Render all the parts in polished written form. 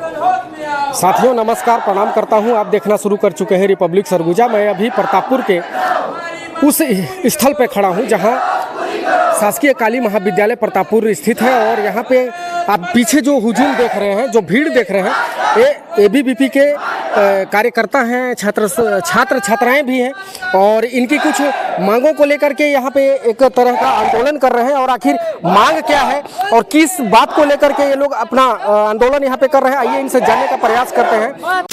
साथियों नमस्कार, प्रणाम करता हूं। आप देखना शुरू कर चुके हैं रिपब्लिक सरगुजा। मैं अभी प्रतापपुर के उस स्थल पर खड़ा हूं जहां शासकीय काली महाविद्यालय प्रतापपुर स्थित है और यहाँ पे आप पीछे जो हुजूम देख रहे हैं, जो भीड़ देख रहे हैं, ये एबीवीपी के कार्यकर्ता हैं, छात्र छात्राएं भी हैं और इनकी कुछ मांगों को लेकर के यहाँ पे एक तरह का आंदोलन कर रहे हैं। और आखिर मांग क्या है और किस बात को लेकर के ये लोग अपना आंदोलन यहाँ पे कर रहे हैं, आइए इनसे जानने का प्रयास करते हैं।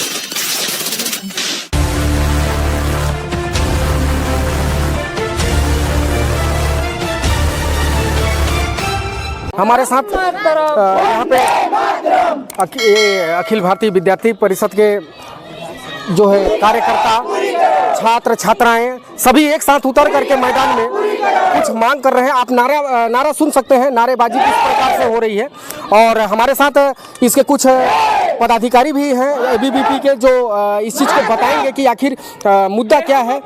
हमारे साथ यहाँ पे अखिल भारतीय विद्यार्थी परिषद के जो है कार्यकर्ता, छात्र छात्राएं सभी एक साथ उतर करके मैदान में कुछ मांग कर रहे हैं। आप नारा सुन सकते हैं, नारेबाजी किस प्रकार से हो रही है। और हमारे साथ इसके कुछ पदाधिकारी भी हैं एबीवीपी के, जो इस चीज़ को बताएंगे कि आखिर मुद्दा क्या है,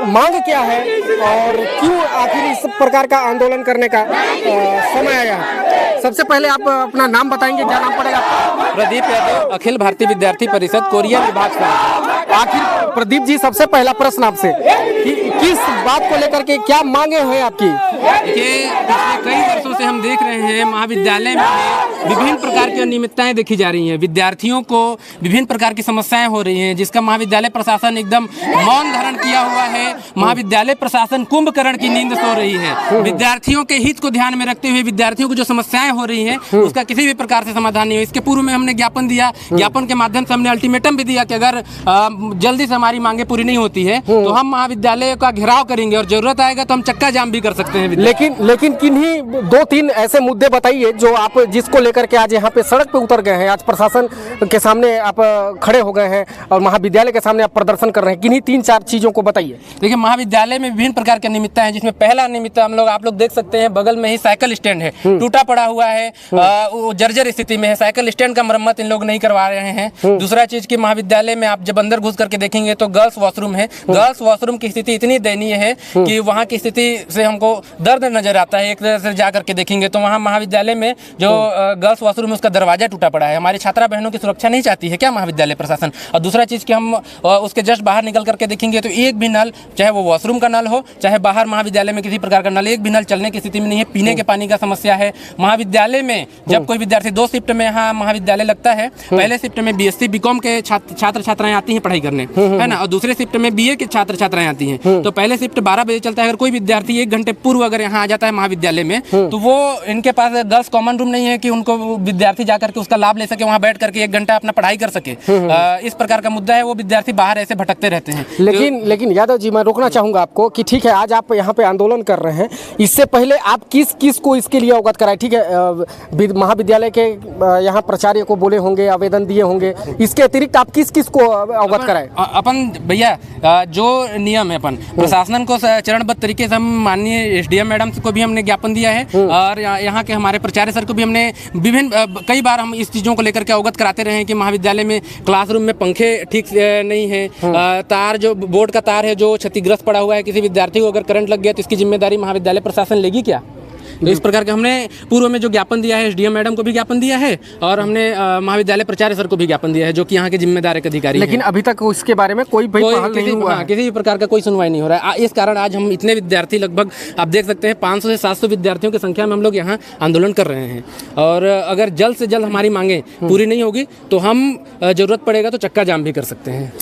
मांग क्या है और क्यों आखिर इस प्रकार का आंदोलन करने का समय आया है। सबसे पहले आप अपना नाम बताएंगे, क्या नाम पड़ेगा आपका? प्रदीप यादव, अखिल भारतीय विद्यार्थी परिषद कोरिया विभाग से। आखिर प्रदीप जी, सबसे पहला प्रश्न आपसे कि किस बात को लेकर के क्या मांगे हैं आपकी? देखिए, पिछले कई वर्षों से हम देख रहे हैं महाविद्यालय में विभिन्न प्रकार की अनियमितताएं देखी जा रही हैं। विद्यार्थियों को विभिन्न प्रकार की समस्याएं हो रही हैं, जिसका महाविद्यालय प्रशासन एकदम मौन धारण किया हुआ है। महाविद्यालय प्रशासन कुंभकर्ण की नींद सो रही है। विद्यार्थियों के हित को ध्यान में रखते हुए विद्यार्थियों को जो समस्याएं हो रही हैं उसका किसी भी प्रकार से समाधान नहीं हो। इसके पूर्व में हमने ज्ञापन दिया, ज्ञापन के माध्यम से हमने अल्टीमेटम भी दिया कि अगर जल्दी से हमारी मांगे पूरी नहीं होती है तो हम महाविद्यालय का घेराव करेंगे और जरूरत आएगा तो हम चक्का जाम भी कर सकते हैं। लेकिन किन्हीं 2-3 ऐसे मुद्दे बताइए जो आप जिसको लेकर के आज यहाँ पे सड़क पे उतर गए हैं, आज प्रशासन के सामने आप खड़े हो गए हैं और महाविद्यालय के सामने आप प्रदर्शन कर रहे हैं। किन्हीं 3-4 चीजों को बताइए। देखिए, महाविद्यालय में विभिन्न प्रकार की अनियमितता है, जिसमें पहला अनियमितता आप लोग देख सकते हैं, बगल में ही साइकिल स्टैंड है, टूटा पड़ा हुआ है, वो जर्जर स्थिति में है। साइकिल स्टैंड का मरम्मत इन लोग नहीं करवा रहे हैं। दूसरा चीज की महाविद्यालय में आप जब अंदर घुस करके देखेंगे तो गर्ल्स वॉशरूम है। गर्ल्स वॉशरूम की स्थिति इतनी दयनीय है कि वहाँ की स्थिति से हमको दर्द नजर आता है। एक तरह से जा करके देखेंगे तो वहाँ महाविद्यालय में जो गर्ल्स वॉशरूम है उसका दरवाजा टूटा पड़ा है। हमारी छात्रा बहनों की सुरक्षा नहीं चाहती है क्या महाविद्यालय प्रशासन? और दूसरा चीज कि हम उसके जस्ट बाहर निकल करके देखेंगे तो एक भी नल, चाहे वो वॉशरूम का नल हो चाहे बाहर महाविद्यालय में किसी प्रकार का नल, एक भी नल चलने की स्थिति में नहीं है। पीने के पानी का समस्या है। महाविद्यालय में जब कोई विद्यार्थी 2 शिफ्ट में यहाँ महाविद्यालय लगता है, पहले शिफ्ट में बीएससी बीकॉम के छात्र छात्राएं आती हैं पढ़ाई करने, है ना, और दूसरे शिफ्ट में बीए के छात्र छात्राएं आती हैं। तो पहले शिफ्ट 12 बजे चलता है। अगर कोई विद्यार्थी 1 घंटे पूर्व अगर यहाँ आ जाता है महाविद्यालय में तो वो इनके पास गर्ल्स कॉमन रूम नहीं है कि उनको विद्यार्थी जाकर के उसका लाभ ले सके, वहाँ बैठ करके 1 घंटा अपना पढ़ाई कर सके। इस प्रकार का मुद्दा है। वो विद्यार्थी बाहर ऐसे भटकते रहते हैं। लेकिन यादव जी, मैं रोकना चाहूंगा आपको कि ठीक है, आज आप यहाँ पे आंदोलन कर रहे हैं, इससे पहले आप किस को इसके लिए अवगत कराए? ठीक है, महाविद्यालय के यहाँ प्राचार्य को बोले होंगे, आवेदन दिए होंगे, इसके अतिरिक्त आप किस को अवगत कराए? अपन भैया, जो नियम है अपन प्रशासन को चरणबद्ध तरीके से हम माननीय एसडीएम मैडम को भी हमने ज्ञापन दिया है और यहाँ के हमारे प्राचार्य सर को भी हमने कई बार हम इस चीज़ों को लेकर के अवगत कराते रहे हैं कि महाविद्यालय में क्लासरूम में पंखे ठीक नहीं है, तार जो बोर्ड का तार है जो क्षतिग्रस्त पड़ा हुआ है, किसी विद्यार्थी को अगर करंट लग गया तो इसकी जिम्मेदारी महाविद्यालय प्रशासन लेगी क्या? तो इस प्रकार के हमने पूर्व में जो ज्ञापन दिया है, एसडीएम मैडम को भी ज्ञापन दिया है और हमने महाविद्यालय प्राचार्य सर को भी ज्ञापन दिया है, जो कि यहाँ के जिम्मेदार अधिकारी। लेकिन अभी तक उसके बारे में कोई किसी भी प्रकार का कोई सुनवाई नहीं हो रहा है। इस कारण आज हम इतने विद्यार्थी, लगभग आप देख सकते हैं 500 से 700 विद्यार्थियों की संख्या में हम लोग यहाँ आंदोलन कर रहे हैं। और अगर जल्द से जल्द हमारी मांगे पूरी नहीं होगी तो हम जरूरत पड़ेगा तो चक्का जाम भी कर सकते हैं।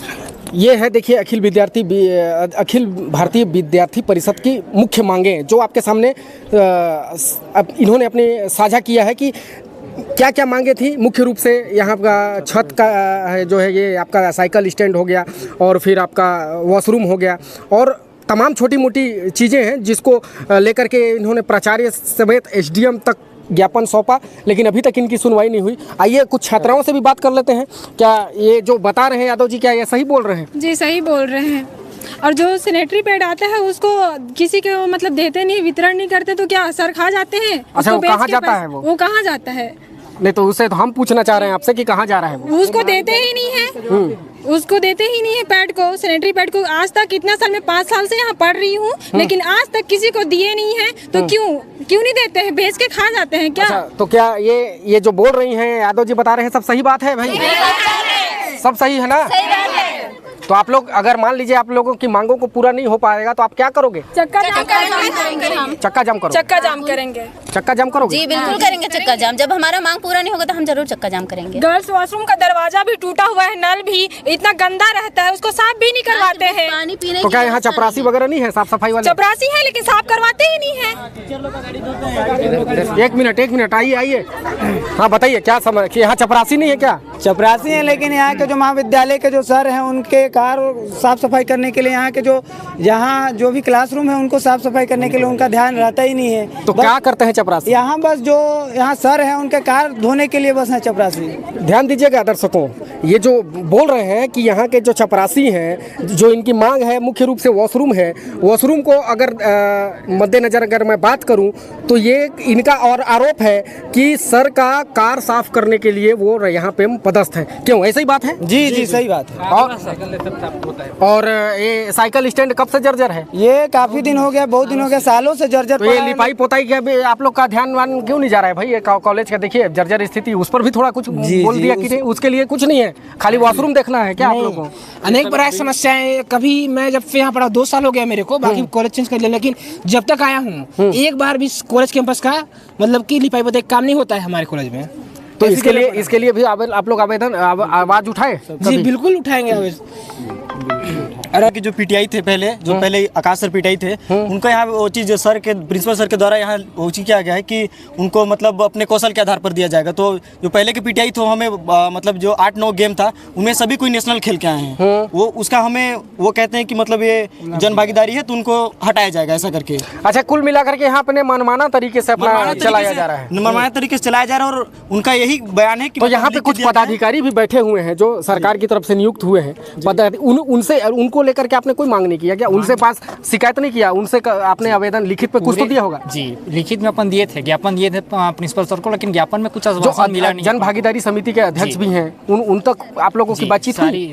ये है, देखिए, अखिल भारतीय विद्यार्थी परिषद की मुख्य मांगें जो आपके सामने अब इन्होंने अपने साझा किया है कि क्या क्या मांगे थी। मुख्य रूप से यहाँ का छत का है जो है, ये आपका साइकिल स्टैंड हो गया और फिर आपका वॉशरूम हो गया और तमाम छोटी मोटी चीज़ें हैं जिसको लेकर के इन्होंने प्राचार्य समेत एसडीएम तक ज्ञापन सौंपा, लेकिन अभी तक इनकी सुनवाई नहीं हुई। आइए कुछ छात्राओं से भी बात कर लेते हैं। क्या ये जो बता रहे हैं यादव जी, क्या ये सही बोल रहे हैं? जी, सही बोल रहे हैं। और जो सैनिटरी पैड आता है उसको किसी के मतलब देते नहीं, वितरण नहीं करते तो क्या सर खा जाते हैं? अच्छा, वो कहाँ जाता है? वो कहाँ जाता है? नहीं तो उससे तो हम पूछना चाह रहे हैं आपसे कि कहाँ जा रहा है वो? उसको देते ही नहीं है, उसको देते ही नहीं है पैड को, सैनिटरी पैड को। आज तक कितना साल में 5 साल से यहाँ पढ़ रही हूँ, लेकिन आज तक किसी को दिए नहीं है। तो क्यों नहीं देते हैं? बेच के खा जाते हैं क्या? अच्छा, तो क्या ये जो बोल रही हैं यादव जी बता रहे हैं सब सही बात है भाई? सब सही है ना? तो आप लोग अगर मान लीजिए आप लोगों की मांगों को पूरा नहीं हो पाएगा तो आप क्या करोगे? चक्का जाम करेंगे हम। चक्का जाम करोगे? चक्का जाम करेंगे। चक्का जाम करोगे? जी बिल्कुल करेंगे चक्का जाम। जब हमारा मांग पूरा नहीं होगा तो हम जरूर चक्का जाम करेंगे। गर्ल्स वॉशरूम का दरवाजा भी टूटा हुआ है, नल भी इतना गंदा रहता है, उसको साफ भी नहीं करवाते हैं। पानी पीने तो क्या यहाँ चपरासी वगैरह नहीं है, साफ सफाई वाले? चपरासी है लेकिन साफ करवाते ही नहीं है। एक मिनट आइए। हाँ बताइए, क्या समझ कि यहाँ चपरासी नहीं है क्या? चपरासी हैं, लेकिन यहाँ के जो महाविद्यालय के जो सर हैं उनके कार्य साफ सफाई करने के लिए, यहाँ के यहाँ जो भी क्लासरूम है उनको साफ सफाई करने के लिए उनका ध्यान रहता ही नहीं है। तो क्या करते हैं चपरासी? यहाँ बस जो यहाँ सर हैं उनके कार धोने के लिए बस है चपरासी। ध्यान दीजिएगा दर्शकों, ये जो बोल रहे हैं कि यहाँ के जो चपरासी हैं, जो इनकी मांग है मुख्य रूप से वॉशरूम है, वॉशरूम को अगर मद्देनजर अगर मैं बात करूँ तो ये इनका और आरोप है कि सर का कार साफ करने के लिए वो यहाँ पे पदस्थ है। क्यों, ऐसी बात है? जी सही बात है। और ये साइकिल स्टैंड कब से जर्जर है? ये काफी दिन हो गया, बहुत दिन हो गया, सालों से जर्जर तो ये लिपाई पोताई क्या आप लोग का ध्यान क्यों नहीं जा रहा है भाई? ये कॉलेज का देखिए जर्जर स्थिति, उस पर भी थोड़ा कुछ बोल दिया कि नहीं, उसके लिए कुछ नहीं है, खाली वॉशरूम देखना है क्या आप लोगों को? अनेक प्रकार की समस्याएं, कभी मैं जब से यहाँ पढ़ा 2 साल हो गया मेरे को, बाकी कॉलेज चेंज कर लिया, लेकिन जब तक आया हूँ एक बार भी कॉलेज कैंपस का मतलब कि लिपाई पोताई काम नहीं होता है हमारे कॉलेज में। तो इसके लिए भी आप लोग आवाज उठाए? जी बिल्कुल उठाएंगे। अरे कि जो पीटीआई थे पहले आकाश सर पीटीआई थे, उनको यहाँ वो चीज़ सर के प्रिंसिपल सर के द्वारा यहाँ वो चीज़ किया गया है कि उनको मतलब अपने कौशल के आधार पर दिया जाएगा। तो जो पहले के पीटीआई थे हमें मतलब जो 8-9 गेम था उनमें सभी कोई नेशनल खेल के आए हैं, वो उसका हमें वो कहते हैं कि मतलब ये जन भागीदारी है तो उनको हटाया जाएगा ऐसा करके। अच्छा, कुल मिलाकर के यहाँ अपने मनमाना तरीके से अपना चलाया जा रहा है, मनमाना तरीके से चलाया जा रहा है। और उनका यही बयान है कि तो यहाँ पे कुछ पदाधिकारी भी बैठे हुए हैं जो सरकार की तरफ से नियुक्त हुए हैं, उनसे उनको लेकर के आपने कोई मांग नहीं किया क्या? उनसे पास शिकायत नहीं किया? उनसे आपने आवेदन लिखित पे कुछ तो दिया होगा? जी लिखित में अपन दिए थे, ज्ञापन दिए थे प्रिंसिपल सर को, लेकिन ज्ञापन में कुछ आश्वासन मिला नहीं। जन भागीदारी समिति के अध्यक्ष भी हैं, उन तक आप लोगों की बातचीत हुई?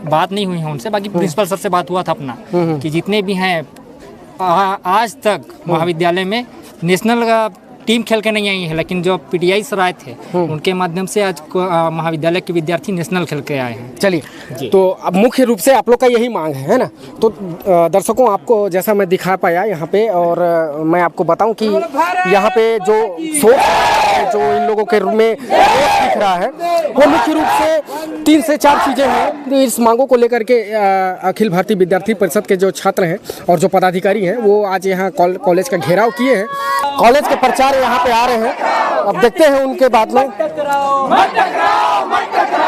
बात नहीं हुई है उनसे, बाकी प्रिंसिपल सर से बात हुआ था अपना कि जितने भी हैं आज तक महाविद्यालय में नेशनल टीम खेल के नहीं आई है, लेकिन जो पीटीआई सर आए थे उनके माध्यम से आज महाविद्यालय के विद्यार्थी नेशनल खेल के आए हैं। चलिए, तो अब मुख्य रूप से आप लोग का यही मांग है ना? तो दर्शकों, आपको जैसा मैं दिखा पाया यहाँ पे, और मैं आपको बताऊं कि यहाँ पे जो सोच जो इन लोगों के रूप में दिख रहा है वो मुख्य रूप से 3 से 4 चीज़ें हैं। तो इस मांगों को लेकर के अखिल भारतीय विद्यार्थी परिषद के जो छात्र हैं और जो पदाधिकारी हैं वो आज यहाँ कॉलेज का घेराव किए हैं। कॉलेज के प्रचार यहाँ पे आ रहे हैं, अब देखते हैं उनके बाद में।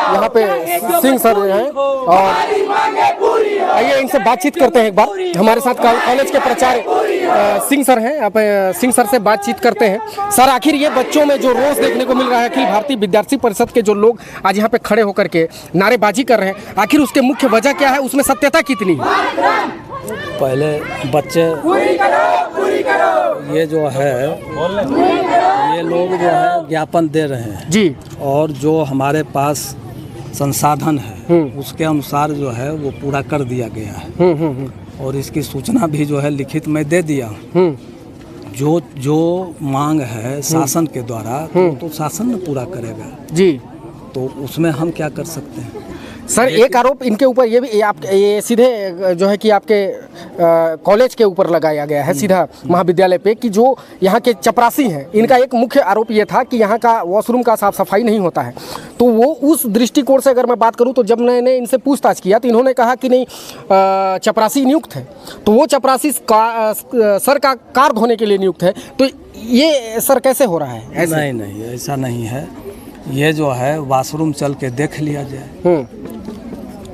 यहाँ पे सिंह सर हैं और आइए इनसे बातचीत करते हैं एक बार। हमारे साथ कॉलेज के प्राचार्य सिंह सर हैं, आप सिंह सर से बातचीत करते हैं। सर, आखिर ये बच्चों में जो रोष देखने को मिल रहा है कि भारतीय विद्यार्थी परिषद के जो लोग आज यहाँ पे खड़े होकर के नारेबाजी कर रहे हैं, आखिर उसके मुख्य वजह क्या है? उसमें सत्यता कितनी है? पहले बच्चे ये जो है ये लोग जो है ज्ञापन दे रहे हैं जी, और जो हमारे पास संसाधन है उसके अनुसार जो है वो पूरा कर दिया गया है। और इसकी सूचना भी जो है लिखित में दे दिया। जो मांग है शासन के द्वारा तो शासन न पूरा करेगा जी, तो उसमें हम क्या कर सकते हैं? सर, एक आरोप इनके ऊपर ये भी ये सीधे जो है कि आपके कॉलेज के ऊपर लगाया गया है सीधा महाविद्यालय पे, कि जो यहाँ के चपरासी हैं इनका एक मुख्य आरोप ये था कि यहाँ का वॉशरूम का साफ सफाई नहीं होता है। तो वो उस दृष्टिकोण से अगर मैं बात करूँ तो जब मैंने इनसे पूछताछ किया तो इन्होंने कहा कि नहीं, चपरासी नियुक्त है, तो वो चपरासी सर का कार धोने के लिए नियुक्त है। तो ये सर कैसे हो रहा है? नहीं, ऐसा नहीं है। ये जो है वॉशरूम चल के देख लिया जाए।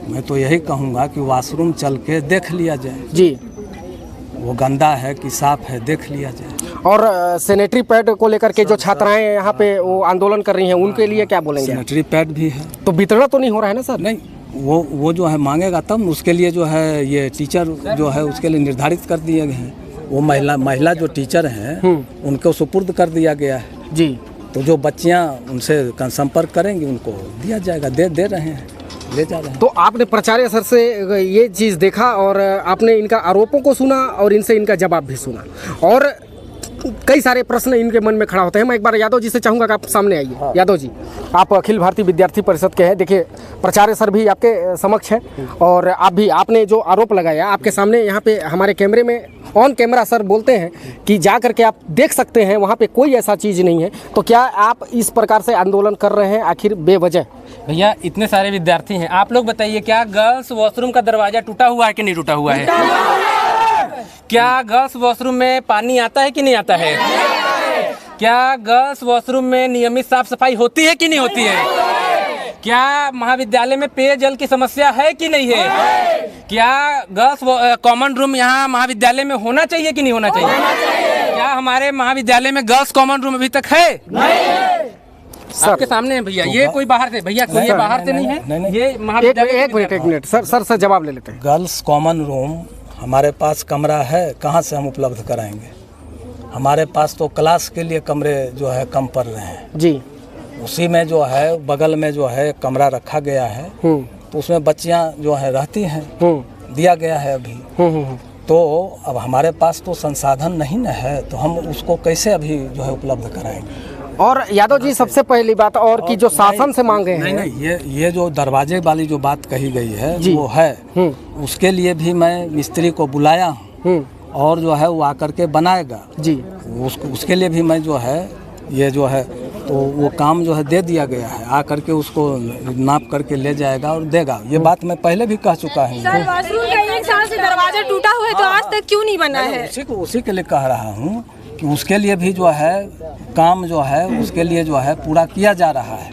मैं तो यही कहूँगा कि वॉशरूम चल के देख लिया जाए जी, वो गंदा है कि साफ है देख लिया जाए। और सैनिटरी पैड को लेकर के जो छात्राएं यहाँ पे वो आंदोलन कर रही हैं उनके लिए क्या बोलेंगे? सैनिटरी पैड भी है तो वितरण तो नहीं हो रहा है ना सर? नहीं, वो जो है मांगेगा तब उसके लिए जो है ये टीचर जो है उसके लिए निर्धारित कर दिए गए हैं। वो महिला जो टीचर हैं उनको सुपुर्द कर दिया गया है जी। तो जो बच्चियाँ उनसे संपर्क करेंगी उनको दिया जाएगा, दे रहे हैं, ले जा रहे हैं। तो आपने प्राचार्य सर से ये चीज़ देखा और आपने इनका आरोपों को सुना और इनसे इनका जवाब भी सुना, और कई सारे प्रश्न इनके मन में खड़ा होते हैं। मैं एक बार यादव जी से चाहूँगा कि आप सामने आइए। हाँ। यादव जी, आप अखिल भारतीय विद्यार्थी परिषद के हैं। देखिए, प्राचार्य सर भी आपके समक्ष हैं और आप भी, आपने जो आरोप लगाया आपके सामने यहाँ पे हमारे कैमरे में ऑन कैमरा सर बोलते हैं कि जा करके आप देख सकते हैं, वहाँ पे कोई ऐसा चीज़ नहीं है। तो क्या आप इस प्रकार से आंदोलन कर रहे हैं आखिर बेवजह? भैया, इतने सारे विद्यार्थी हैं, आप लोग बताइए, क्या गर्ल्स वॉशरूम का दरवाजा टूटा हुआ है कि नहीं टूटा हुआ है? क्या गर्ल्स वॉशरूम में पानी आता है कि नहीं आता है? क्या गर्ल्स वॉशरूम में नियमित साफ सफाई होती है कि नहीं होती है? क्या महाविद्यालय में पेयजल की समस्या है कि नहीं है? क्या गर्ल्स कॉमन रूम यहाँ महाविद्यालय में होना चाहिए कि नहीं होना चाहिए? क्या हमारे महाविद्यालय में गर्ल्स कॉमन रूम अभी तक है? आपके सामने है भैया, ये कोई बाहर से, भैया कोई बाहर से नहीं है, ये महाविद्यालय। एक मिनट सर जवाब ले लेते हैं। गर्ल्स कॉमन रूम हमारे पास कमरा है, कहाँ से हम उपलब्ध कराएंगे? हमारे पास तो क्लास के लिए कमरे जो है कम पड़ रहे हैं जी। उसी में जो है बगल में जो है कमरा रखा गया है, तो उसमें बच्चियां जो है रहती हैं, दिया गया है अभी। तो अब हमारे पास तो संसाधन नहीं न है, तो हम उसको कैसे अभी जो है उपलब्ध कराएंगे? और यादव जी, सबसे पहली बात और कि जो शासन से मांगे हैं, नहीं, ये जो दरवाजे वाली जो बात कही गई है वो है, उसके लिए भी मैं मिस्त्री को बुलाया हूँ और जो है वो आकर के बनाएगा जी। उसके लिए भी मैं जो है ये जो है तो वो काम जो है दे दिया गया है, आकर के उसको नाप करके ले जाएगा और देगा। ये बात मैं पहले भी कह चुका हूँ। सर, वॉशरूम का 1 साल से दरवाजा टूटा हुआ है, तो आज तक क्यों नहीं बना है? उसी के लिए कह रहा हूँ कि उसके लिए भी जो है काम जो है उसके लिए जो है पूरा किया जा रहा है।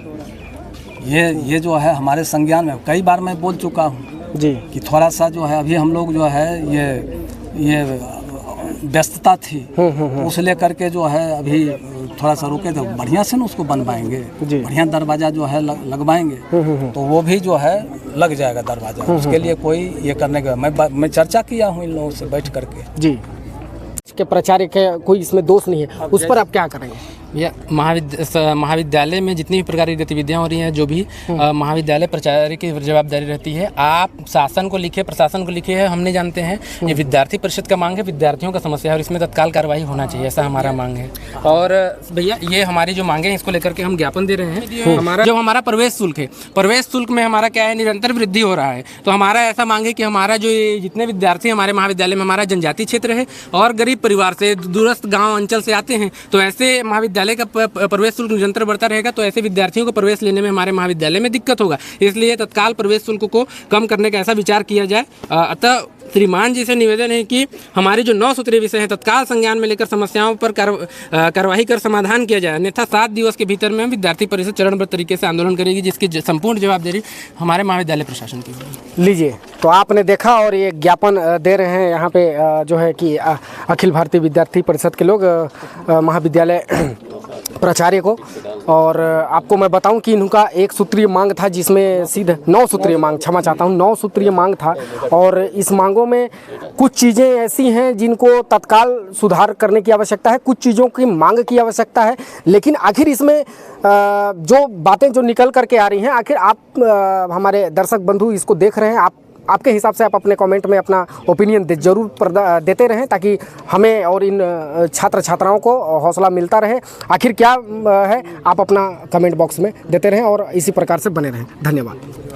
ये जो है हमारे संज्ञान में कई बार मैं बोल चुका हूँ जी कि थोड़ा सा जो है अभी हम लोग जो है ये व्यस्तता थी, उस लेकर के जो है अभी थोड़ा सा रुके, तो बढ़िया से ना उसको बनवाएंगे, बढ़िया दरवाज़ा जो है लगवाएंगे, तो वो भी जो है लग जाएगा दरवाज़ा। उसके लिए कोई ये करने का मैं चर्चा किया हूँ इन लोगों से बैठ करके जी। के प्राचार्य के कोई इसमें दोष नहीं है, उस पर आप क्या करेंगे? भैया, महाविद्यालय में जितनी भी प्रकार की गतिविधियाँ हो रही हैं, जो भी महाविद्यालय प्राचार्य की जवाबदारी रहती है। आप शासन को लिखे, प्रशासन को लिखे है, हम नहीं जानते हैं। ये विद्यार्थी परिषद का मांग है, विद्यार्थियों का समस्या है और इसमें तत्काल कार्रवाई होना चाहिए, ऐसा हमारा मांग है। और भैया, ये हमारी जो मांगे हैं इसको लेकर के हम ज्ञापन दे रहे हैं। हमारा प्रवेश शुल्क है, प्रवेश शुल्क में हमारा क्या है, निरंतर वृद्धि हो रहा है। तो हमारा ऐसा मांग है कि हमारा जो जितने विद्यार्थी हमारे महाविद्यालय में, हमारा जनजातीय क्षेत्र है और गरीब परिवार से, दूरस्थ गाँव अंचल से आते हैं, तो ऐसे महाविद्यालय का प्रवेश शुल्क निरंतर बढ़ता रहेगा तो ऐसे विद्यार्थियों को प्रवेश लेने में हमारे महाविद्यालय में दिक्कत होगा। इसलिए तत्काल प्रवेश शुल्क को कम करने का ऐसा विचार किया जाए। अतः श्रीमान जी से निवेदन है कि हमारे जो 9 सूत्रीय विषय हैं तत्काल संज्ञान में लेकर समस्याओं पर कार्रवाई कर समाधान किया जाए, अन्यथा 7 दिवस के भीतर में विद्यार्थी परिषद चरणबद्ध तरीके से आंदोलन करेगी, जिसकी संपूर्ण जवाबदेही हमारे महाविद्यालय प्रशासन की होगी। लीजिए, तो आपने देखा और ये ज्ञापन दे रहे हैं यहाँ पे जो है कि अखिल भारतीय विद्यार्थी परिषद के लोग महाविद्यालय प्राचार्य को। और आपको मैं बताऊं कि इनका 1 सूत्रीय मांग था, जिसमें सीधे 9 सूत्रीय मांग, क्षमा चाहता हूं, 9 सूत्रीय मांग था। और इस मांगों में कुछ चीज़ें ऐसी हैं जिनको तत्काल सुधार करने की आवश्यकता है, कुछ चीज़ों की मांग की आवश्यकता है। लेकिन आखिर इसमें जो बातें जो निकल करके आ रही हैं, आखिर आप हमारे दर्शक बंधु इसको देख रहे हैं, आपके हिसाब से आप अपने कमेंट में अपना ओपिनियन जरूर देते रहें, ताकि हमें और इन छात्र छात्राओं को हौसला मिलता रहे। आखिर क्या है, आप अपना कमेंट बॉक्स में देते रहें और इसी प्रकार से बने रहें। धन्यवाद।